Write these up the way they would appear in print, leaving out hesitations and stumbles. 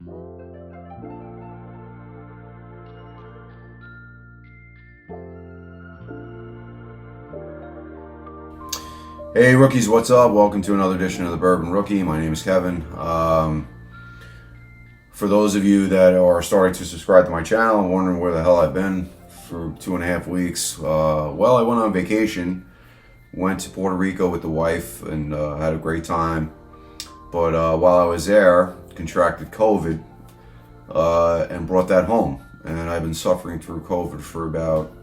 Hey rookies, what's up? Welcome to another edition of the Bourbon Rookie. My name is Kevin. For those of you that are starting to subscribe to my channel and wondering where the hell I've been for 2.5 weeks, well, I went on vacation, went to Puerto Rico with the wife, and had a great time. But while I was there, contracted COVID and brought that home. And I've been suffering through COVID for about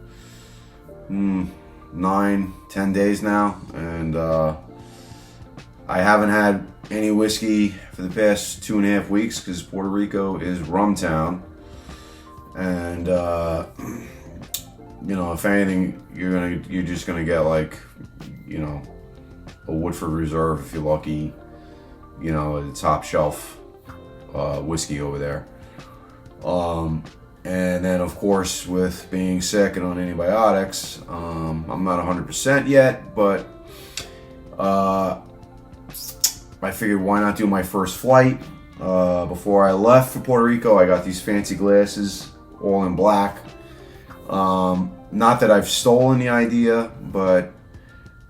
9-10 days now, and I haven't had any whiskey for the past 2.5 weeks because Puerto Rico is rum town, and you know, if anything, you're just gonna get like, you know, a Woodford Reserve if you're lucky, you know, the top shelf whiskey over there. And then, of course, with being sick and on antibiotics, I'm not 100% yet, but I figured why not do my first flight. Before I left for Puerto Rico, I got these fancy glasses, all in black. Not that I've stolen the idea, but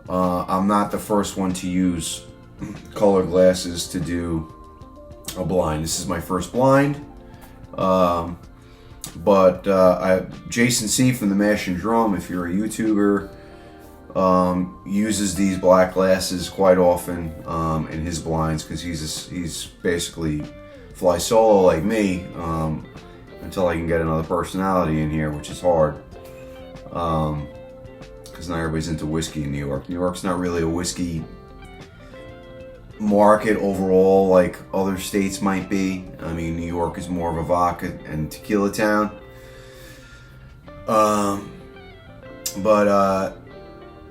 I'm not the first one to use colored glasses to do a blind. This is my first blind. But Jason C from the Mash and Drum, if you're a YouTuber, uses these black glasses quite often in his blinds because he's basically fly solo like me until I can get another personality in here, which is hard because not everybody's into whiskey in New York. New York's not really a whiskey market overall like other states might be. I mean, New York is more of a vodka and tequila town. But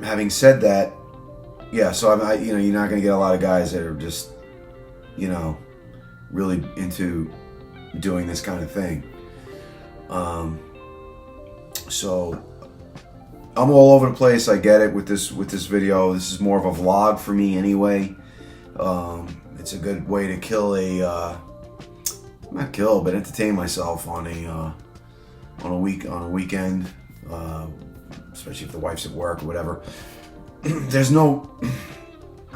having said that, yeah, so you know, you're not gonna get a lot of guys that are just, you know, really into doing this kind of thing. So I'm all over the place. I get it with this video. This is more of a vlog for me anyway. It's a good way to kill not kill, but entertain myself on a weekend, especially if the wife's at work or whatever. There's no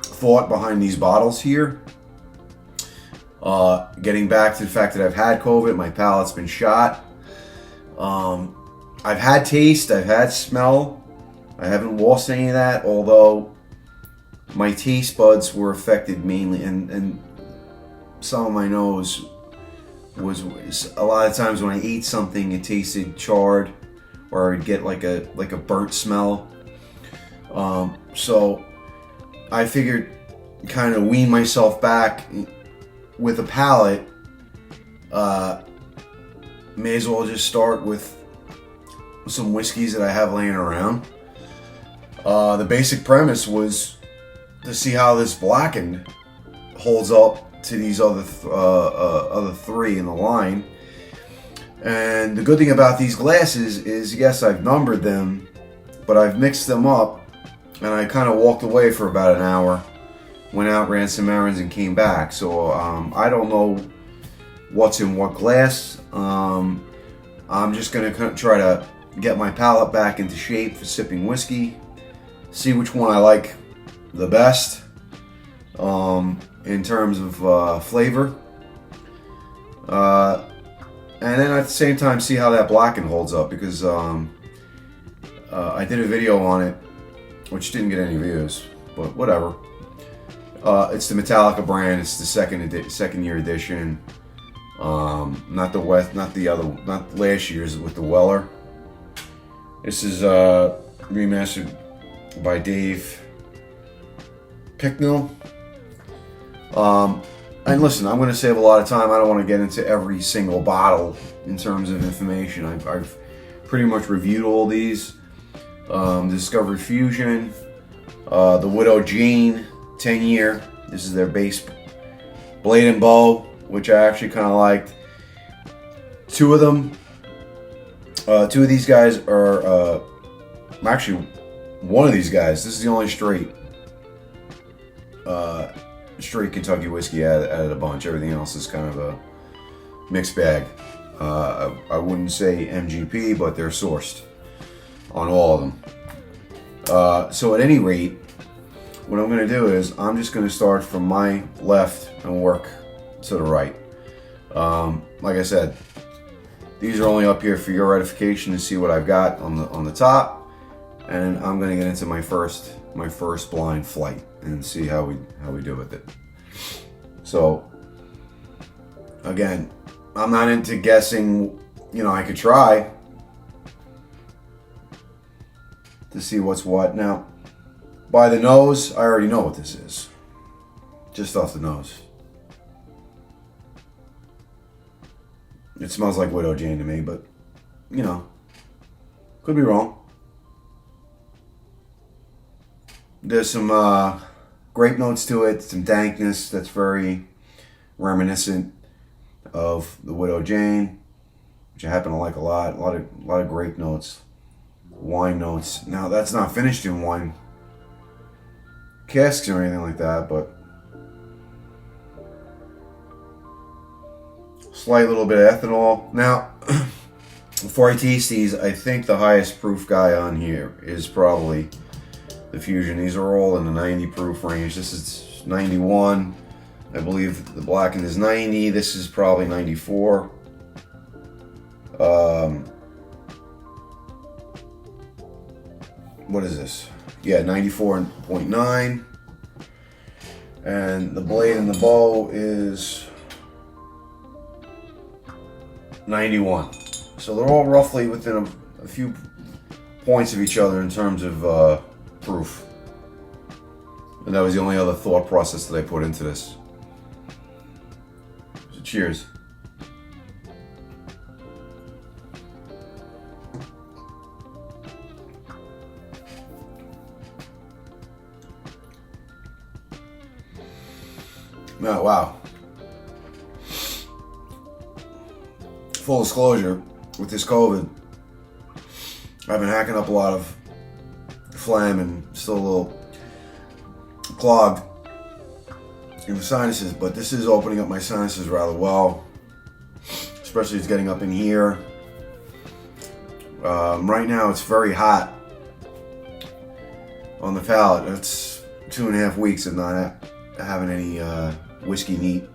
thought behind these bottles here. Getting back to the fact that I've had COVID, my palate's been shot. I've had taste, I've had smell. I haven't lost any of that, although my taste buds were affected mainly, and some of my nose was a lot of times when I ate something, it tasted charred, or I'd get like a burnt smell. So I figured kind of wean myself back with a palate. May as well just start with some whiskeys that I have laying around. The basic premise was to see how this blackened holds up to these other three in the line. And the good thing about these glasses is, yes, I've numbered them, but I've mixed them up, and I kind of walked away for about an hour, went out, ran some errands, and came back. So I don't know what's in what glass. I'm just gonna try to get my palate back into shape for sipping whiskey, see which one I like the best in terms of flavor, and then at the same time see how that blacken holds up, because I did a video on it which didn't get any views, but whatever. It's the Metallica brand. It's the second year edition, not last year's with the Weller. This is remastered by Dave Picknell. And listen, I'm going to save a lot of time. I don't want to get into every single bottle in terms of information. I've pretty much reviewed all these. Discovery Fusion, the Widow Jean 10-year. This is their base Blade and Bow, which I actually kind of liked. Two of these guys are actually one of these guys. This is the only straight Kentucky whiskey out of the bunch. Everything else is kind of mixed bag. I wouldn't say MGP, but they're sourced on all of them. So at any rate, what I'm going to do is I'm just going to start from my left and work to the right. Like I said, these are only up here for your edification to see what I've got on the top, and I'm going to get into my first blind flight and see how we do with it. So again, I'm not into guessing. You know, I could try to see what's what. Now, by the nose, I already know what this is. Just off the nose. It smells like Widow Jane to me, but, you know, could be wrong. There's some grape notes to it, some dankness that's very reminiscent of the Widow Jane, which I happen to like a lot. A lot of grape notes, wine notes. Now, that's not finished in wine casks or anything like that, but slight little bit of ethanol. Now, before I taste these, I think the highest proof guy on here is probably the Fusion. These are all in the 90 proof range. This is 91. I believe the blackened is 90. This is probably 94. What is this? Yeah, 94.9. And the blade and the bow is 91. So they're all roughly within a few points of each other in terms of proof. And that was the only other thought process that I put into this. So cheers. Oh, wow. Full disclosure, with this COVID, I've been hacking up a lot of phlegm and still a little clogged in the sinuses, but this is opening up my sinuses rather well, especially it's getting up in here. Right now it's very hot on the palate. It's 2.5 weeks of not having any whiskey neat.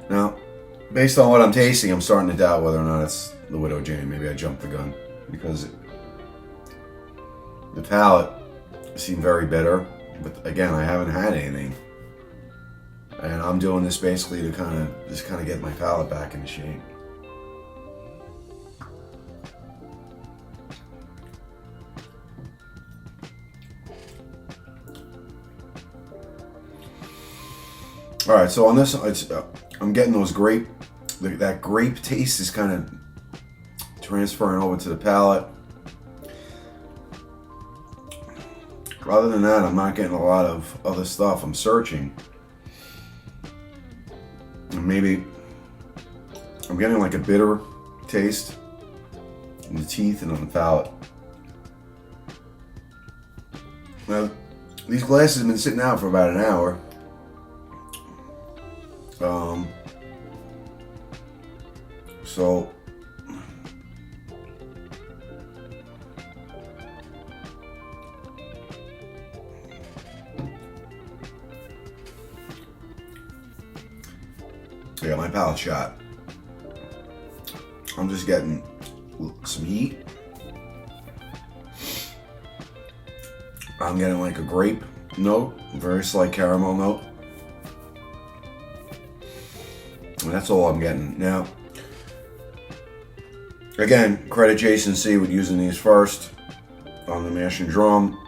Now, based on what I'm tasting, I'm starting to doubt whether or not it's the Widow Jane. Maybe I jumped the gun because the palate seemed very bitter. But again, I haven't had anything, and I'm doing this basically to kind of get my palate back into shape. All right, so on this, I'm getting those that grape taste is kind of transferring over to the palate. Other than that, I'm not getting a lot of other stuff. I'm searching. And maybe I'm getting like a bitter taste in the teeth and on the palate. Now, these glasses have been sitting out for about an hour. So yeah, my palate shot. I'm just getting some heat. I'm getting like a grape note, a very slight caramel note. And that's all I'm getting. Now, again, credit Jason C with using these first on the mash and drum.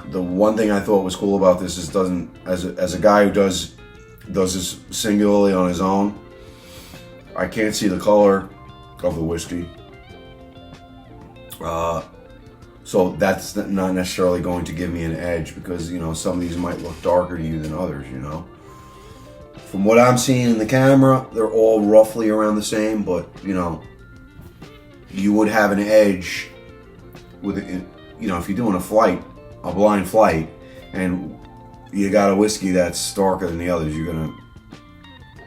The one thing I thought was cool about this is as a guy who does this singularly on his own, I can't see the color of the whiskey. So that's not necessarily going to give me an edge because, you know, some of these might look darker to you than others, you know. From what I'm seeing in the camera, they're all roughly around the same, but, you know, you would have an edge with it, you know, if you're doing a blind flight, and you got a whiskey that's darker than the others,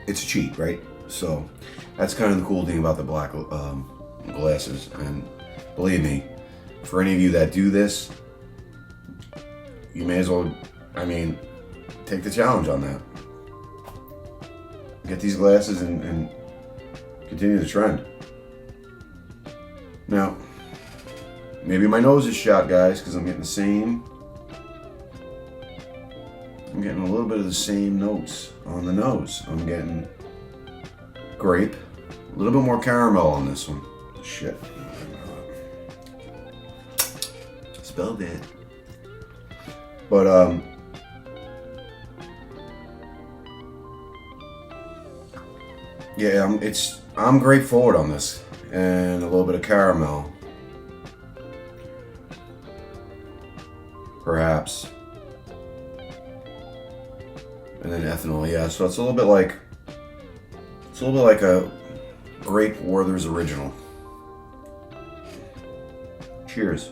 it's a cheat, right? So that's kind of the cool thing about the black glasses. And believe me, for any of you that do this, you may as well, take the challenge on that. Get these glasses and continue the trend. Now, maybe my nose is shot, guys, because I'm getting a little bit of the same notes on the nose. I'm getting grape, a little bit more caramel on this one. Shit. Spelled it. But, yeah, I'm grape forward on this, and a little bit of caramel, perhaps, and then ethanol. Yeah, so it's a little bit like a Grape Werther's Original. Cheers.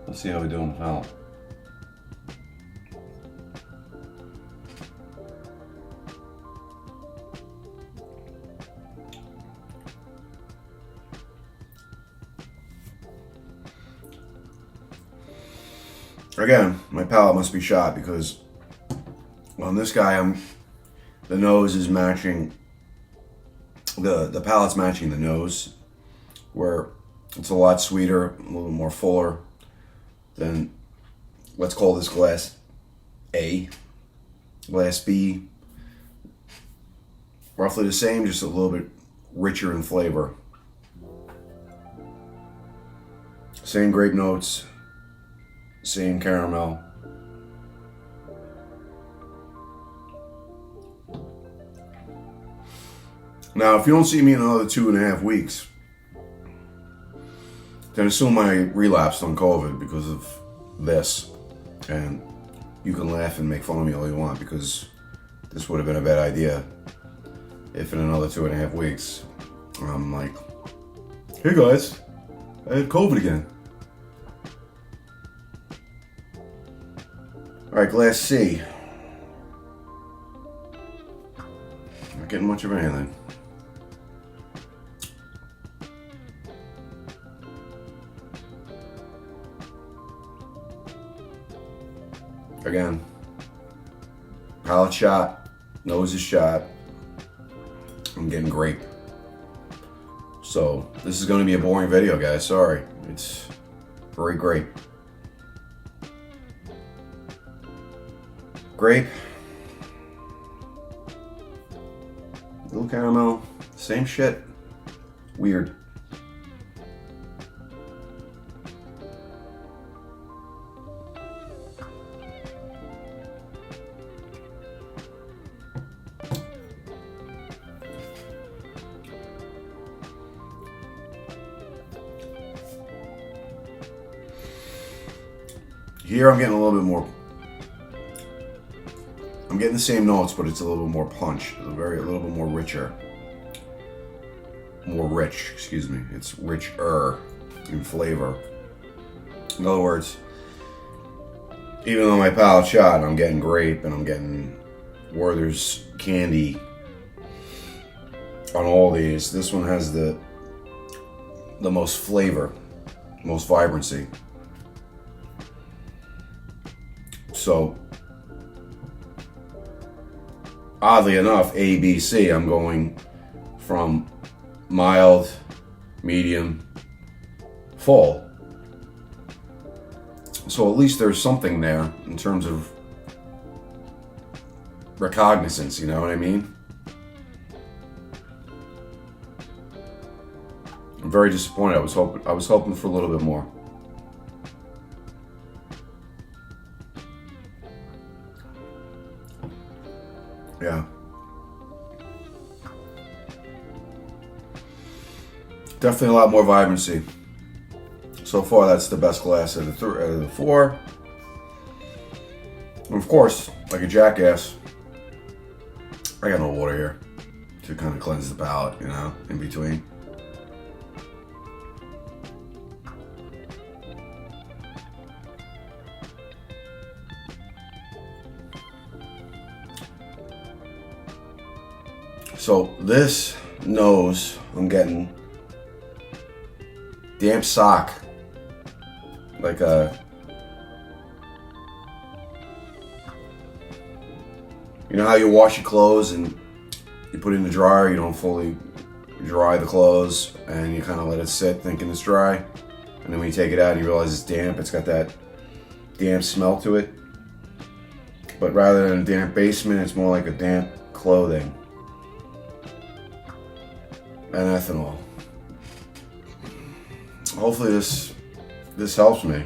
Let's see how we do in the palate. Again, my palate must be shot because on this guy, the nose is matching, the palate's matching the nose, where it's a lot sweeter, a little more fuller than, let's call this glass A. Glass B, roughly the same, just a little bit richer in flavor. Same grape notes. Same caramel. Now, if you don't see me in another 2.5 weeks, then assume I relapsed on COVID because of this. And you can laugh and make fun of me all you want, because this would have been a bad idea if in another 2.5 weeks I'm like, hey guys, I had COVID again. Alright, glass C. Not getting much of anything. Again, palate shot, nose is shot. I'm getting grape. So this is going to be a boring video, guys. Sorry. It's very grape. Grape, little caramel, same shit, weird. Here I'm getting a little bit more. I'm getting the same notes, but it's a little bit more punch, a little bit more richer. More rich, excuse me. It's richer in flavor. In other words, even though my palate shot, I'm getting grape and I'm getting Werther's candy on all these. This one has the most flavor, most vibrancy. So, oddly enough, A, B, C, I'm going from mild, medium, full. So at least there's something there in terms of recognizance, you know what I mean? I'm very disappointed. I was hoping for a little bit more. Yeah. Definitely a lot more vibrancy. So far, that's the best glass out of the four. And of course, like a jackass, I got no water here to kind of cleanse the palate, you know, in between. So this nose, I'm getting damp sock, like a, you know how you wash your clothes and you put it in the dryer, you don't fully dry the clothes and you kind of let it sit thinking it's dry, and then when you take it out you realize it's damp. It's got that damp smell to it, but rather than a damp basement, it's more like a damp clothing and ethanol. Hopefully this helps me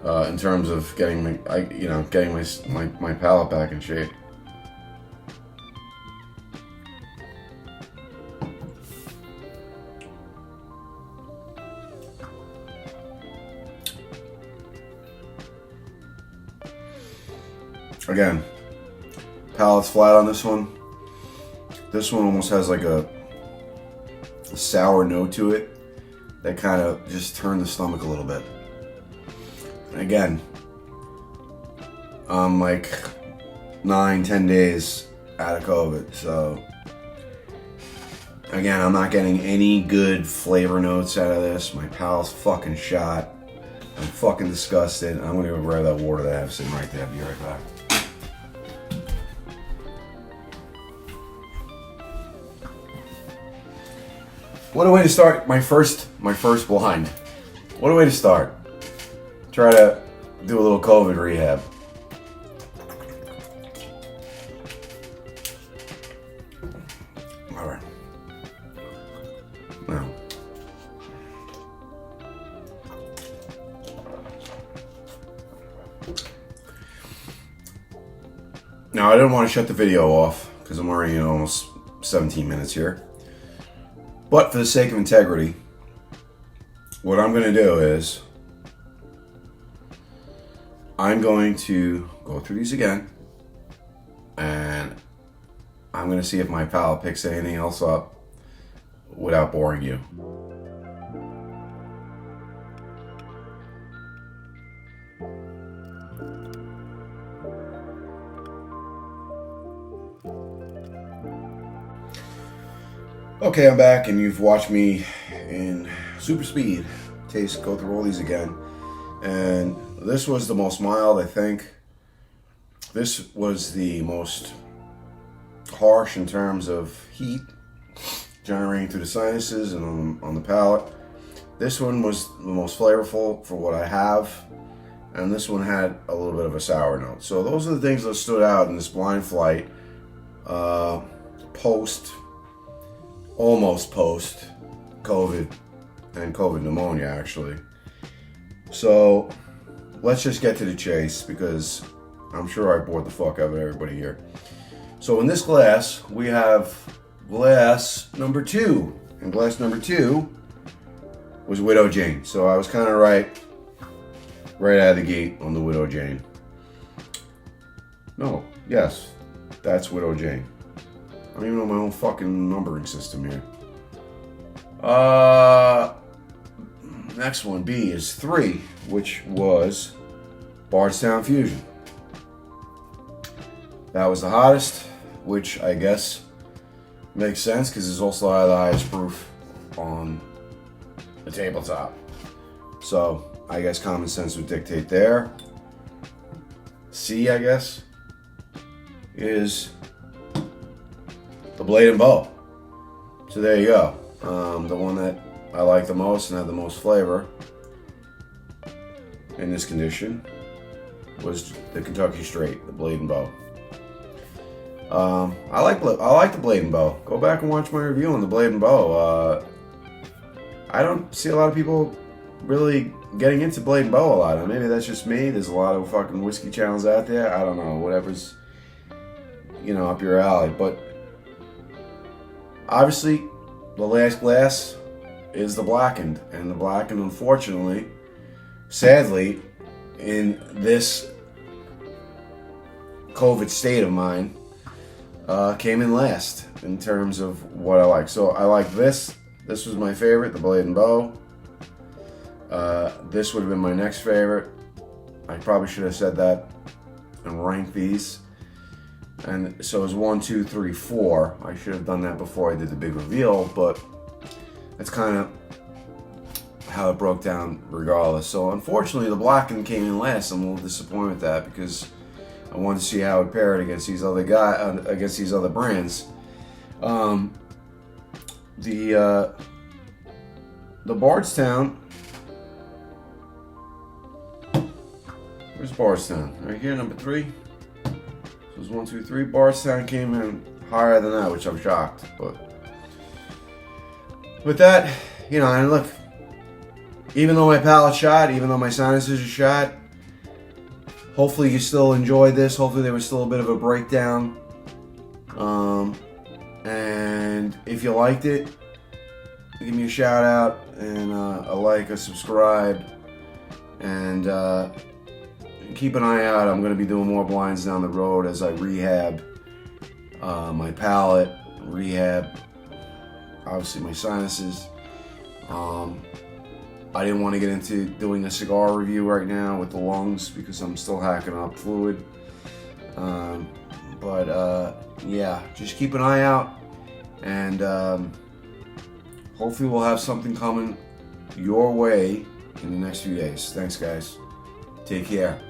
in terms of getting my palate back in shape. Again, palate's flat on this one. This one almost has like a sour note to it that kind of just turned the stomach a little bit. And again, I'm like 9-10 days out of COVID, so again, I'm not getting any good flavor notes out of this. My palate's fucking shot. I'm fucking disgusted. I'm gonna go grab that water that I have sitting right there. I'll be right back. What a way to start my first blind. What a way to start. Try to do a little COVID rehab. All right. Now I didn't want to shut the video off because I'm already almost 17 minutes here. But for the sake of integrity, what I'm going to do is I'm going to go through these again, and I'm going to see if my palate picks anything else up without boring you. Okay, I'm back, and you've watched me in super speed go through all these again. And this was the most mild, I think. This was the most harsh in terms of heat generating through the sinuses and on the palate. This one was the most flavorful for what I have, and this one had a little bit of a sour note. So those are the things that stood out in this blind flight, almost post COVID and COVID pneumonia, actually. So let's just get to the chase, because I'm sure I bored the fuck out of everybody here. So in this glass, we have glass number 2. And glass number 2 was Widow Jane. So I was kind of right out of the gate on the Widow Jane. No, yes, that's Widow Jane. I don't even know my own fucking numbering system here. Next one, B, is 3, which was Bardstown Fusion. That was the hottest, which I guess makes sense because it's also the highest proof on the tabletop. So I guess common sense would dictate there. C, I guess, is the Blade and Bow. So there you go. The one that I like the most and had the most flavor in this condition was the Kentucky Straight, the Blade and Bow. I like the Blade and Bow. Go back and watch my review on the Blade and Bow. I don't see a lot of people really getting into Blade and Bow a lot. Maybe that's just me. There's a lot of fucking whiskey channels out there. I don't know. Whatever's, up your alley. But obviously, the last glass is the blackened. And the blackened, unfortunately, sadly, in this COVID state of mine, came in last in terms of what I like. So I like this. This was my favorite, the Blade and Bow. This would have been my next favorite. I probably should have said that and ranked these. And so it was 1, 2, 3, 4. I should have done that before I did the big reveal, but that's kind of how it broke down regardless. So unfortunately the blackened came in last. I'm a little disappointed with that because I wanted to see how it paired against these other against these other brands. The Bardstown. Where's Bardstown? Right here, number 3. So it was 1, 2, 3. Bardstown came in higher than that, which I'm shocked. But with that, you know, and look, even though my palate's shot, even though my sinuses are shot, hopefully you still enjoyed this. Hopefully there was still a bit of a breakdown. And if you liked it, give me a shout out and a like, a subscribe, and keep an eye out. I'm going to be doing more blinds down the road as I rehab my palate, rehab obviously my sinuses. I didn't want to get into doing a cigar review right now with the lungs because I'm still hacking up fluid. Yeah, just keep an eye out, and hopefully we'll have something coming your way in the next few days. Thanks, guys. Take care.